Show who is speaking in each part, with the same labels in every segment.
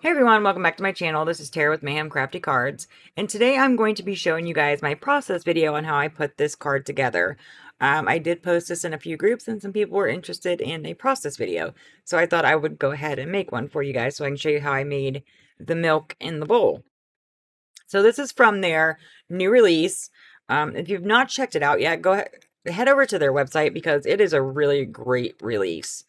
Speaker 1: Hey everyone, welcome back to my channel. This is Tara with Mayhem Crafty Cards, and today I'm going to be showing you guys my process video on how I put this card together. I did post this in a few groups and some people were interested in a process video, so I thought I would go ahead and make one for you guys so I can show you how I made the milk in the bowl. So this is from their new release. If you've not checked it out yet, go ahead, head over to their website because it is a really great release.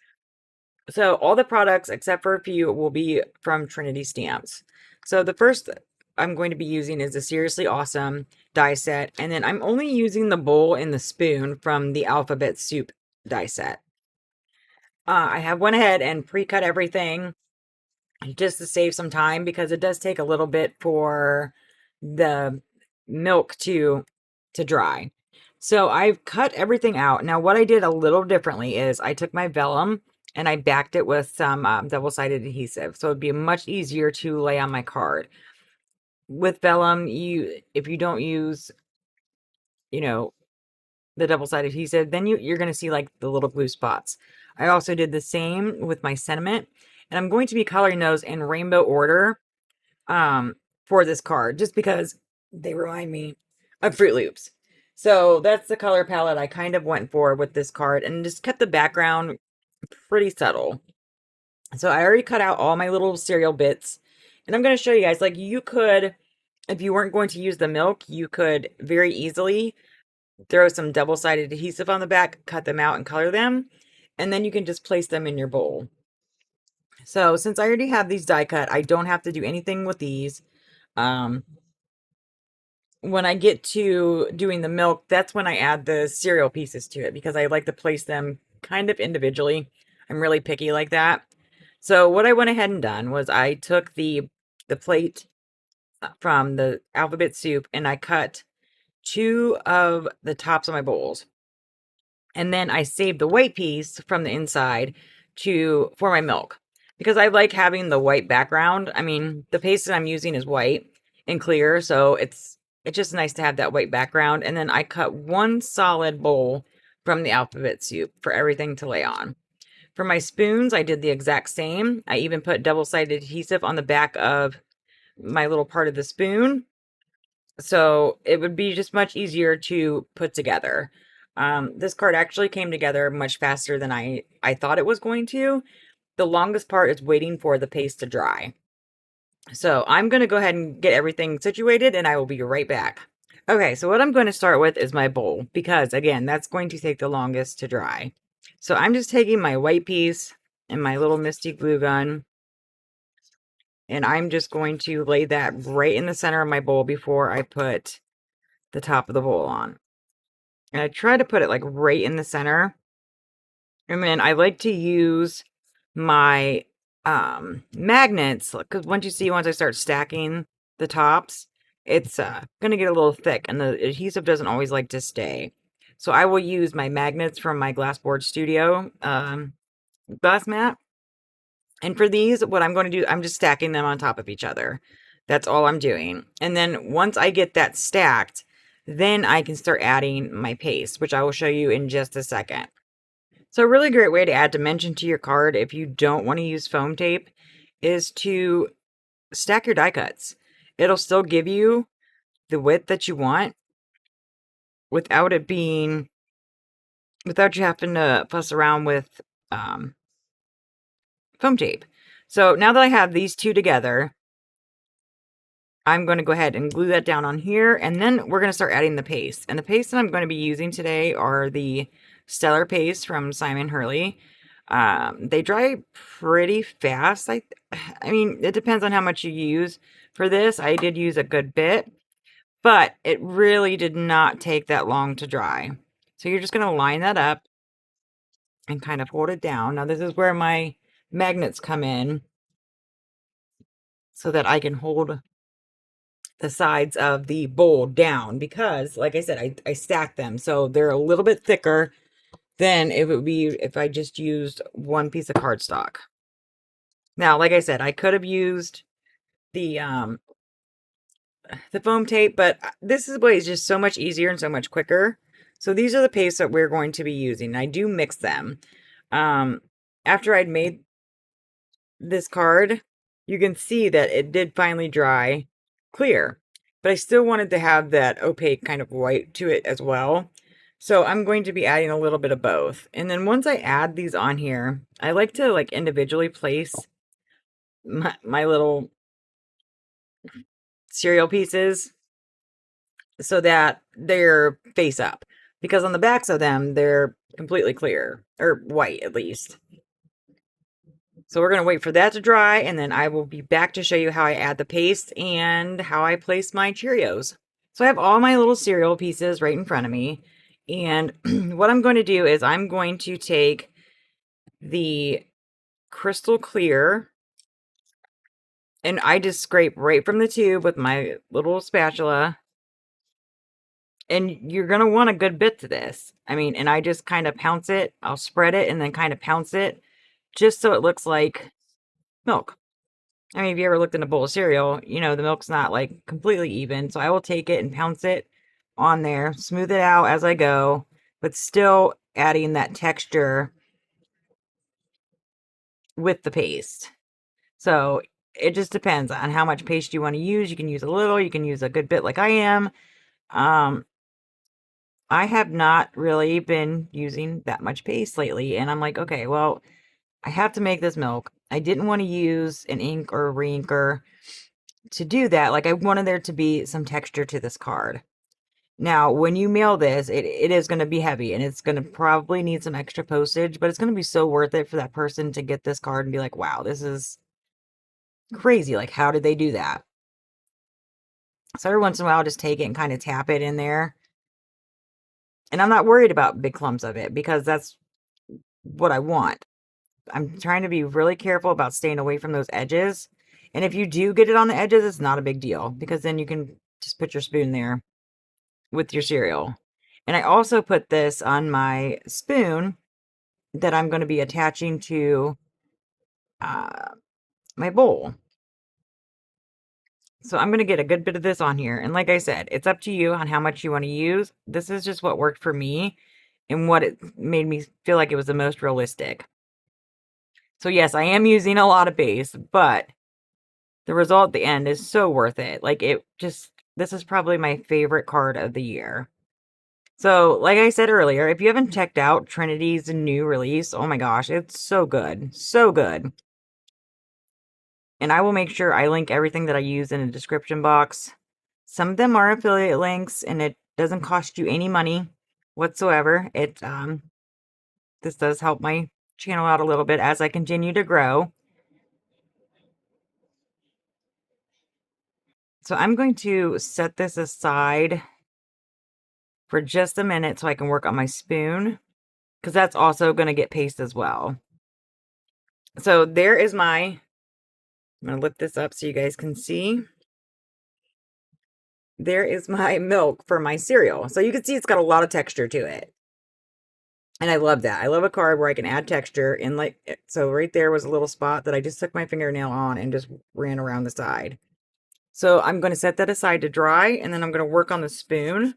Speaker 1: So all the products, except for a few, will be from Trinity stamps. So the first I'm going to be using is the Seriously Awesome die set. And then I'm only using the bowl and the spoon from the Alphabet Soup die set. I have went ahead and pre-cut everything just to save some time because it does take a little bit for the milk to dry. So I've cut everything out. Now what I did a little differently is I took my vellum and I backed it with some double-sided adhesive. So it'd be much easier to lay on my card. With vellum, if you don't use, the double-sided adhesive, then you're going to see like the little blue spots. I also did the same with my sentiment, and I'm going to be coloring those in rainbow order for this card, just because they remind me of Fruit Loops. So that's the color palette I kind of went for with this card, and just kept the background pretty subtle. So I already cut out all my little cereal bits, and I'm going to show you guys, like, you could, if you weren't going to use the milk, you could very easily throw some double-sided adhesive on the back, cut them out and color them, and then you can just place them in your bowl. So since I already have these die cut, I don't have to do anything with these. When I get to doing the milk, that's when I add the cereal pieces to it because I like to place them kind of individually. I'm really picky like that. So what I went ahead and done was I took the plate from the alphabet soup and I cut 2 of the tops of my bowls. And then I saved the white piece from the inside for my milk because I like having the white background. I mean, the paste that I'm using is white and clear, so it's just nice to have that white background. And then I cut 1 solid bowl from the alphabet soup for everything to lay on. For my spoons, I did the exact same. I even put double-sided adhesive on the back of my little part of the spoon, so it would be just much easier to put together. This card actually came together much faster than I thought it was going to. The longest part is waiting for the paste to dry. So I'm going to go ahead and get everything situated and I will be right back. Okay, so what I'm going to start with is my bowl because, again, that's going to take the longest to dry. So I'm just taking my white piece and my little Misty glue gun, and I'm just going to lay that right in the center of my bowl before I put the top of the bowl on. And I try to put it like right in the center. And then I like to use my magnets, because once I start stacking the tops, it's gonna get a little thick and the adhesive doesn't always like to stay. So I will use my magnets from my Glassboard Studio glass mat. And for these, what I'm going to do, I'm just stacking them on top of each other. That's all I'm doing. And then once I get that stacked, then I can start adding my paste, which I will show you in just a second. So a really great way to add dimension to your card if you don't want to use foam tape is to stack your die cuts. It'll still give you the width that you want without you having to fuss around with foam tape. So now that I have these two together, I'm going to go ahead and glue that down on here, and then we're going to start adding the paste. And the paste that I'm going to be using today are the Stellar Paste from Simon Hurley. They dry pretty fast. I mean, it depends on how much you use for this. I did use a good bit, but it really did not take that long to dry. So you're just going to line that up and kind of hold it down. Now this is where my magnets come in so that I can hold the sides of the bowl down because, like I said, I stacked them. So they're a little bit thicker than it would be if I just used one piece of cardstock. Now, like I said, I could have used the foam tape, but this way is just so much easier and so much quicker. So these are the pastes that we're going to be using. I do mix them. After I'd made this card, you can see that it did finally dry clear, but I still wanted to have that opaque kind of white to it as well. So I'm going to be adding a little bit of both. And then once I add these on here, I like to like individually place my little cereal pieces so that they're face up, because on the backs of them, they're completely clear, or white at least. So we're going to wait for that to dry, and then I will be back to show you how I add the paste and how I place my Cheerios. So I have all my little cereal pieces right in front of me, and what I'm going to do is I'm going to take the crystal clear, and I just scrape right from the tube with my little spatula. And you're going to want a good bit to this. I mean, and I just kind of pounce it. I'll spread it and then kind of pounce it just so it looks like milk. I mean, if you ever looked in a bowl of cereal, you know, the milk's not like completely even. So I will take it and pounce it on there, smooth it out as I go, but still adding that texture with the paste. So it just depends on how much paste you want to use. You can use a little, you can use a good bit like I am. I have not really been using that much paste lately, and I'm like, okay, well, I have to make this milk. I didn't want to use an ink or a reinker to do that. Like, I wanted there to be some texture to this card. Now, when you mail this, it is going to be heavy, and it's going to probably need some extra postage, but it's going to be so worth it for that person to get this card and be like, wow, this is crazy. Like, how did they do that? So every once in a while, I'll just take it and kind of tap it in there. And I'm not worried about big clumps of it because that's what I want. I'm trying to be really careful about staying away from those edges. And if you do get it on the edges, it's not a big deal because then you can just put your spoon there with your cereal. And I also put this on my spoon that I'm going to be attaching to my bowl. So I'm going to get a good bit of this on here. And like I said, it's up to you on how much you want to use. This is just what worked for me and what it made me feel like it was the most realistic. So yes, I am using a lot of base, but the result at the end is so worth it. Like, it just, this is probably my favorite card of the year. So, like I said earlier, if you haven't checked out Trinity's new release, oh my gosh, it's so good. So good. And I will make sure I link everything that I use in the description box. Some of them are affiliate links, and it doesn't cost you any money whatsoever. This does help my channel out a little bit as I continue to grow. So I'm going to set this aside for just a minute so I can work on my spoon, because that's also going to get paste as well. So there is I'm going to lift this up so you guys can see. There is my milk for my cereal. So you can see it's got a lot of texture to it. And I love that. I love a card where I can add texture. And like, so right there was a little spot that I just took my fingernail on and just ran around the side. So I'm going to set that aside to dry, and then I'm going to work on the spoon.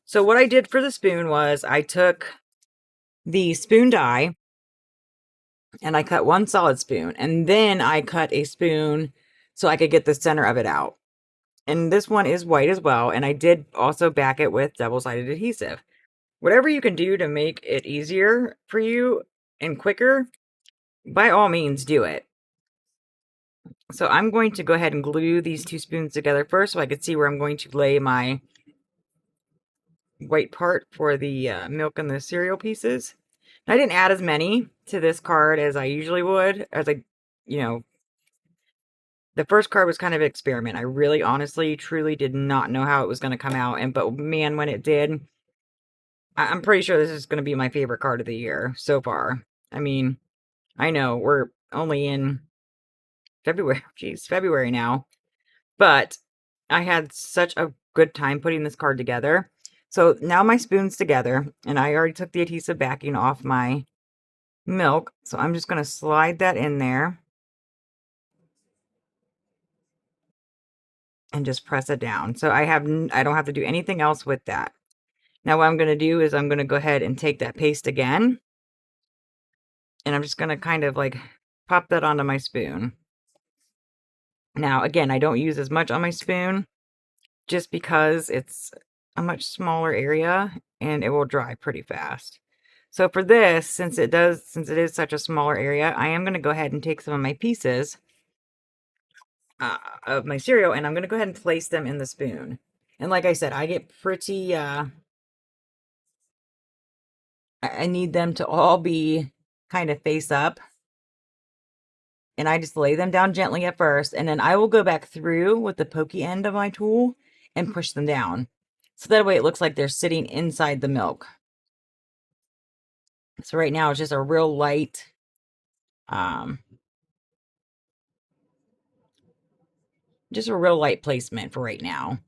Speaker 1: So what I did for the spoon was I took the spoon die and I cut one solid spoon, and then I cut a spoon so I could get the center of it out. And this one is white as well, and I did also back it with double-sided adhesive. Whatever you can do to make it easier for you and quicker, by all means do it. So I'm going to go ahead and glue these two spoons together first so I can see where I'm going to lay my white part for the milk and the cereal pieces. I didn't add as many to this card as I usually would, the first card was kind of an experiment. I really, honestly, truly did not know how it was going to come out. But man, when it did, I'm pretty sure this is going to be my favorite card of the year so far. I mean, I know we're only in February now, but I had such a good time putting this card together. So now my spoon's together, and I already took the adhesive backing off my milk. So I'm just going to slide that in there and just press it down. So I don't have to do anything else with that. Now what I'm going to do is I'm going to go ahead and take that paste again, and I'm just going to kind of like pop that onto my spoon. Now, again, I don't use as much on my spoon just because it's a much smaller area and it will dry pretty fast. So for this, since it is such a smaller area, I am going to go ahead and take some of my pieces of my cereal and I'm going to go ahead and place them in the spoon. And like I said, I get pretty, I need them to all be kind of face up. And I just lay them down gently at first, and then I will go back through with the pokey end of my tool and push them down. So that way it looks like they're sitting inside the milk. So right now it's just a real light, just a real light placement for right now.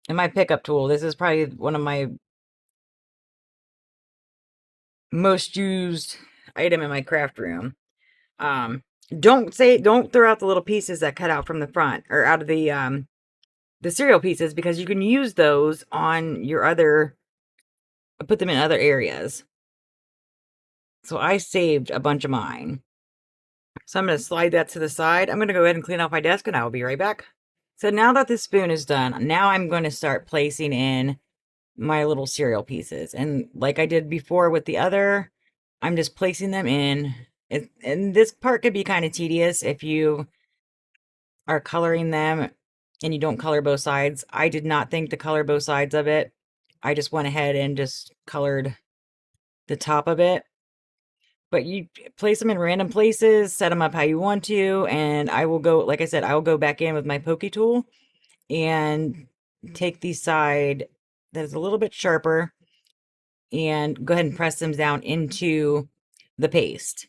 Speaker 1: And my pickup tool, this is probably one of my most used item in my craft room. Don't throw out the little pieces that cut out from the front or out of the cereal pieces, because you can use those on your other, put them in other areas. So I saved a bunch of mine. So I'm going to slide that to the side. I'm going to go ahead and clean off my desk and I will be right back. So now that this spoon is done, now I'm going to start placing in my little cereal pieces. And like I did before with the other, I'm just placing them in. And this part could be kind of tedious if you are coloring them and you don't color both sides. I did not think to color both sides of it. I just went ahead and just colored the top of it. But you place them in random places, set them up how you want to, and I will go, like I said, I will go back in with my pokey tool and take the side that is a little bit sharper and go ahead and press them down into the paste.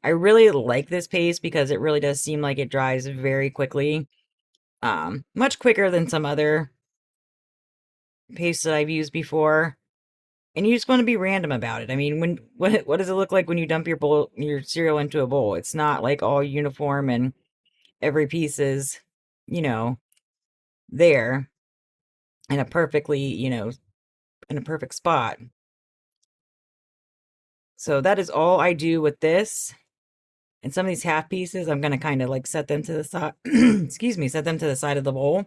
Speaker 1: I really like this paste because it really does seem like it dries very quickly. Much quicker than some other pastes that I've used before. And you just want to be random about it. I mean, what does it look like when you dump your cereal into a bowl? It's not like all uniform and every piece is, you know, there in a perfectly, in a perfect spot. So that is all I do with this. And some of these half pieces, I'm going to kind of like set them to the side, excuse me, set them to the side of the bowl.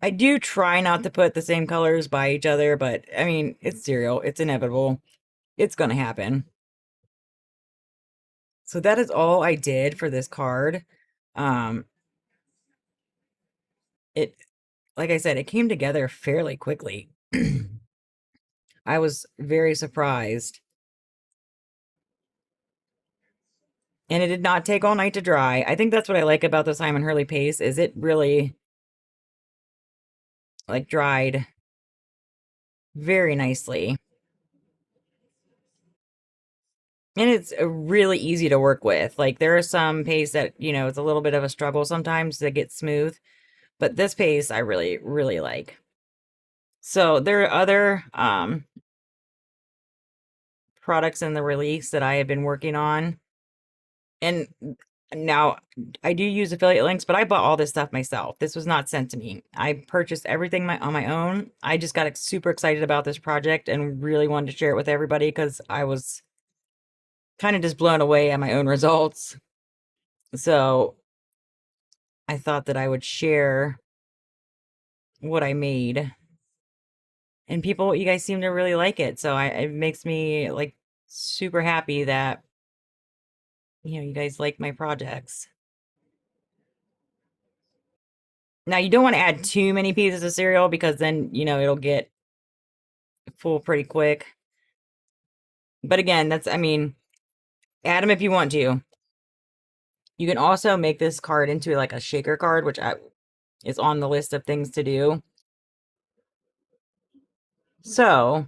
Speaker 1: I do try not to put the same colors by each other, but I mean, it's cereal. It's inevitable. It's going to happen. So that is all I did for this card. Um, it, like I said, it came together fairly quickly. I was very surprised. And it did not take all night to dry. I think that's what I like about the Simon Hurley paste, is it really like dried very nicely. And it's really easy to work with. Like there are some pastes that, it's a little bit of a struggle sometimes to get smooth, but this paste I really, really like. So there are other products in the release that I have been working on. And now I do use affiliate links, but I bought all this stuff myself. This was not sent to me. I purchased everything on my own. I just got super excited about this project and really wanted to share it with everybody because I was kind of just blown away at my own results. So I thought that I would share what I made. And people, you guys seem to really like it. So it makes me like super happy that, you guys like my projects. Now you don't want to add too many pieces of cereal because then, it'll get full pretty quick. But again, add them if you want to. You can also make this card into like a shaker card, which is on the list of things to do. So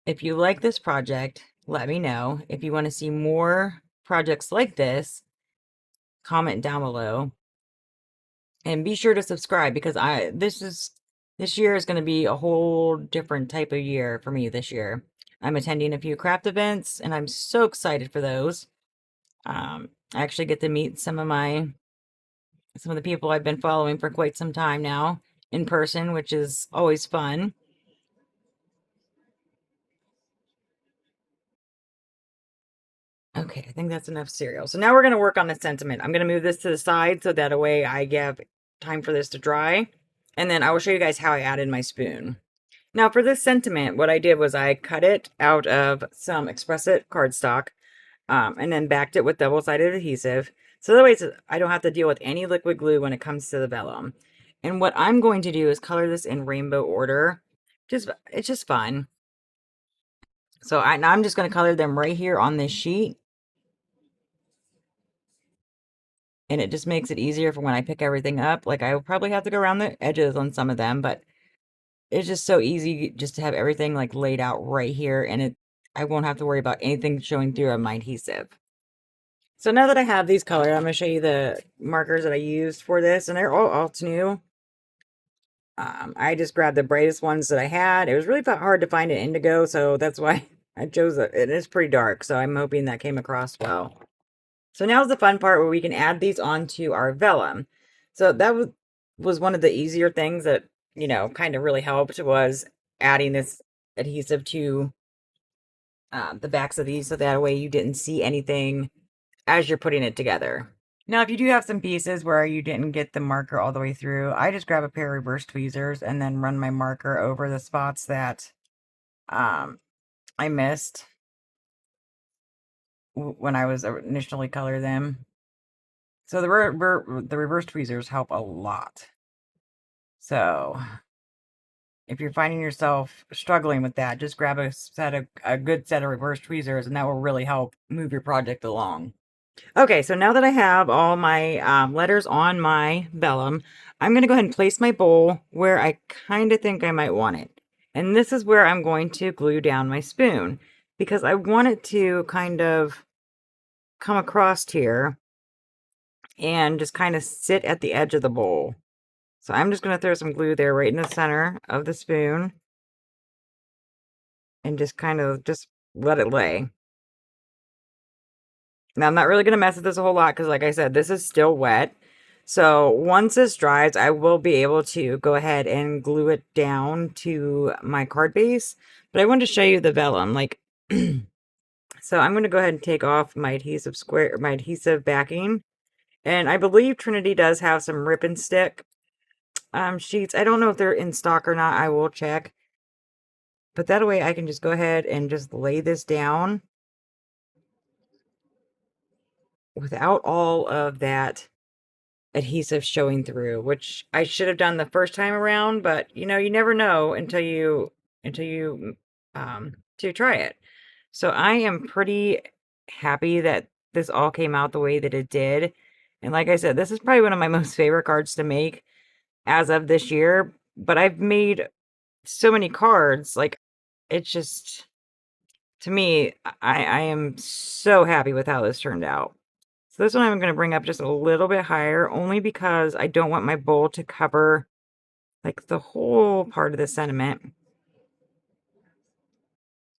Speaker 1: if you like this project, let me know. If you want to see more projects like this, comment down below. And be sure to subscribe because this year is going to be a whole different type of year for me this year. I'm attending a few craft events and I'm so excited for those. I actually get to meet some of the people I've been following for quite some time now in person, which is always fun. Okay, I think that's enough cereal. So now we're going to work on the sentiment. I'm going to move this to the side so that way I give time for this to dry. And then I will show you guys how I added my spoon. Now for this sentiment, what I did was I cut it out of some Express It cardstock and then backed it with double-sided adhesive. So that way I don't have to deal with any liquid glue when it comes to the vellum. And what I'm going to do is color this in rainbow order. It's just fun. So I'm just going to color them right here on this sheet. And it just makes it easier for when I pick everything up. Like I will probably have to go around the edges on some of them, but it's just so easy just to have everything like laid out right here. And I won't have to worry about anything showing through on my adhesive. So now that I have these colored, I'm going to show you the markers that I used for this. And they're all new. I just grabbed the brightest ones that I had. It was really hard to find an indigo, so that's why I chose it. It is pretty dark, so I'm hoping that came across well. So now's the fun part where we can add these onto our vellum. So that was one of the easier things that, you know, kind of really helped was adding this adhesive to the backs of these so that way you didn't see anything as you're putting it together. Now, if you do have some pieces where you didn't get the marker all the way through, I just grab a pair of reverse tweezers and then run my marker over the spots that I missed when I was initially coloring them. So the reverse tweezers help a lot. So if you're finding yourself struggling with that, just grab a good set of reverse tweezers and that will really help move your project along. Okay, so now that I have all my letters on my vellum, I'm going to go ahead and place my bowl where I kind of think I might want it. And this is where I'm going to glue down my spoon because I want it to kind of come across here and just kind of sit at the edge of the bowl. So I'm just going to throw some glue there right in the center of the spoon and just kind of just let it lay. Now, I'm not really going to mess with this a whole lot because, like I said, this is still wet. So once this dries, I will be able to go ahead and glue it down to my card base. But I wanted to show you the vellum. Like, so I'm going to go ahead and take off my adhesive backing. And I believe Trinity does have some rip and stick sheets. I don't know if they're in stock or not. I will check. But that way I can just go ahead and just lay this down without all of that adhesive showing through, which I should have done the first time around, but you know, you never know until you try it. So I am pretty happy that this all came out the way that it did. And like I said, this is probably one of my most favorite cards to make as of this year, but I've made so many cards, like it's just, to me, I am so happy with how this turned out. So this one I'm going to bring up just a little bit higher, only because I don't want my bowl to cover like the whole part of the sentiment.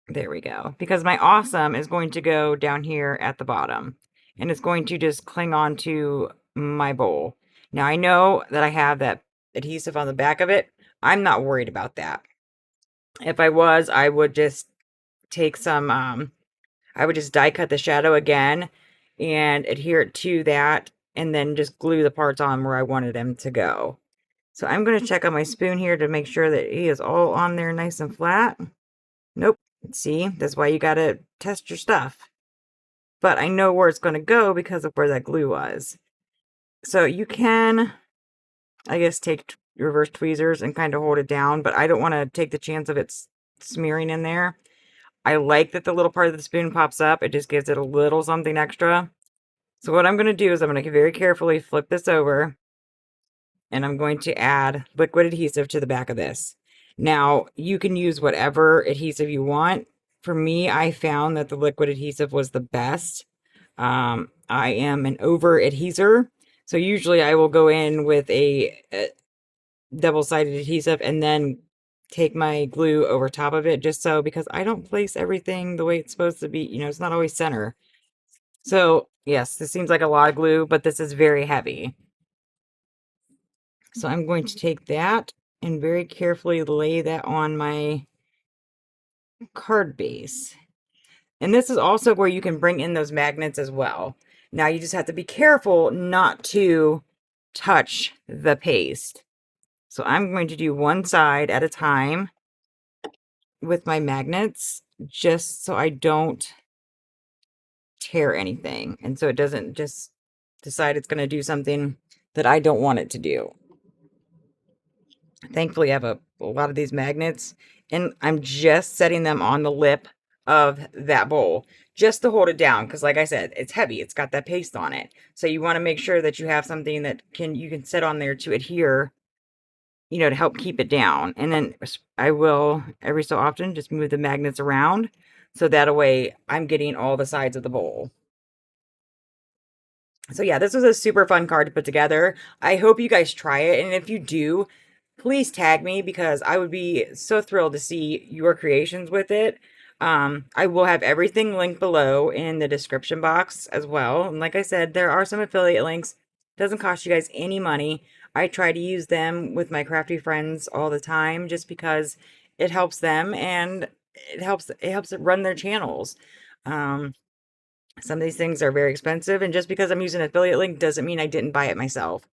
Speaker 1: There we go. Because my awesome is going to go down here at the bottom. And it's going to just cling on to my bowl. Now I know that I have that adhesive on the back of it. I'm not worried about that. If I was, I would just take some, I would just die cut the shadow again and adhere it to that and then just glue the parts on where I wanted them to go. So I'm going to check on my spoon here to make sure that he is all on there nice and flat. Nope. See, that's why you got to test your stuff. But I know where it's going to go because of where that glue was. So you can, I guess, take reverse tweezers and kind of hold it down, but I don't want to take the chance of it smearing in there. I like that the little part of the spoon pops up. It just gives it a little something extra. So what I'm going to do is I'm going to very carefully flip this over and I'm going to add liquid adhesive to the back of this. Now, you can use whatever adhesive you want. For me, I found that the liquid adhesive was the best. I am an over adheser, so usually I will go in with a double-sided adhesive and then take my glue over top of it, just so, because I don't place everything the way it's supposed to be. You know, it's not always center. So yes, this seems like a lot of glue, but this is very heavy. So I'm going to take that and very carefully lay that on my card base. And this is also where you can bring in those magnets as well. Now you just have to be careful not to touch the paste. So I'm going to do one side at a time with my magnets just so I don't tear anything. And so it doesn't just decide it's going to do something that I don't want it to do. Thankfully, I have a lot of these magnets, and I'm just setting them on the lip of that bowl just to hold it down because, like I said, it's heavy. It's got that paste on it. So you want to make sure that you have something that you can set on there to adhere, to help keep it down. And then I will, every so often, just move the magnets around so that way I'm getting all the sides of the bowl. So yeah, this was a super fun card to put together. I hope you guys try it, and if you do, please tag me because I would be so thrilled to see your creations with it. I will have everything linked below in the description box as well. And like I said, there are some affiliate links. Doesn't cost you guys any money. I try to use them with my crafty friends all the time just because it helps them and it helps it run their channels. Some of these things are very expensive, and just because I'm using an affiliate link doesn't mean I didn't buy it myself.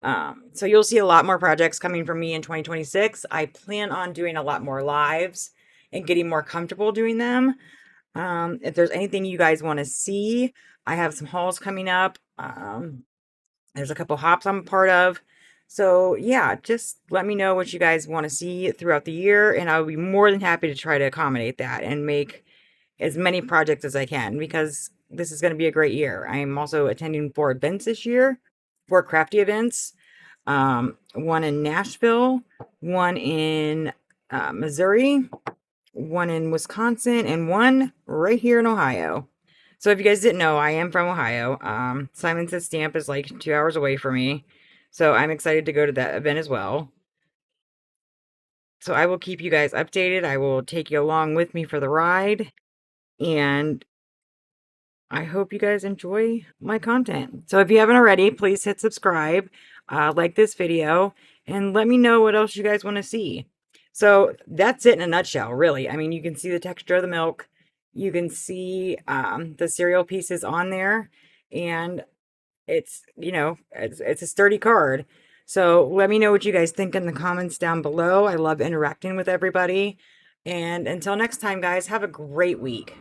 Speaker 1: So you'll see a lot more projects coming from me in 2026. I plan on doing a lot more lives and getting more comfortable doing them. If there's anything you guys want to see, I have some hauls coming up. There's a couple hops I'm a part of. So yeah, just let me know what you guys want to see throughout the year, and I'll be more than happy to try to accommodate that and make as many projects as I can because this is going to be a great year. I am also attending 4 events this year, 4 crafty events. One in Nashville, one in Missouri, one in Wisconsin, and one right here in Ohio. So if you guys didn't know, I am from Ohio. Simon Says Stamp is like 2 hours away from me. So I'm excited to go to that event as well. So I will keep you guys updated. I will take you along with me for the ride. And I hope you guys enjoy my content. So if you haven't already, please hit subscribe, like this video, and let me know what else you guys want to see. So that's it in a nutshell, really. I mean, you can see the texture of the milk. You can see the cereal pieces on there, and it's, it's a sturdy card. So let me know what you guys think in the comments down below. I love interacting with everybody. And until next time, guys, have a great week.